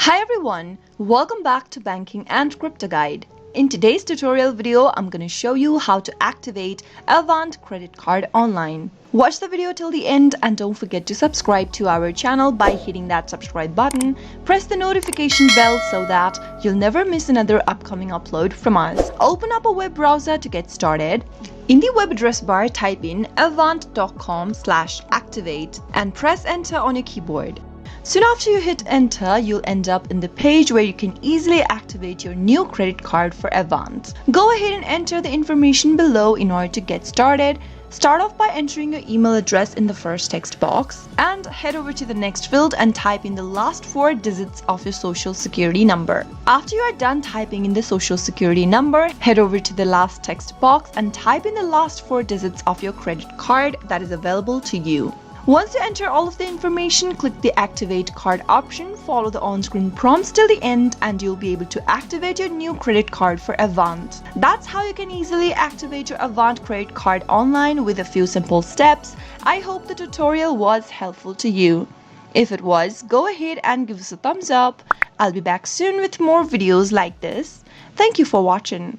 Hi everyone, welcome back to Banking and Crypto Guide. In today's tutorial video, I'm going to show you how to activate Avant Credit Card online. Watch the video till the end and don't forget to subscribe to our channel by hitting that subscribe button. Press the notification bell so that you'll never miss another upcoming upload from us. Open up a web browser to get started. In the web address bar, type in avant.com/activate and press enter on your keyboard. Soon after you hit enter, you'll end up in the page where you can easily activate your new credit card for Avant. Go ahead and enter the information below in order to get started. Start off by entering your email address in the first text box and head over to the next field and type in the last 4 digits of your social security number. After you are done typing in the social security number, head over to the last text box and type in the last 4 digits of your credit card that is available to you. Once you enter all of the information, click the Activate Card option, follow the on-screen prompts till the end, and you'll be able to activate your new credit card for Avant. That's how you can easily activate your Avant credit card online with a few simple steps. I hope the tutorial was helpful to you. If it was, go ahead and give us a thumbs up. I'll be back soon with more videos like this. Thank you for watching.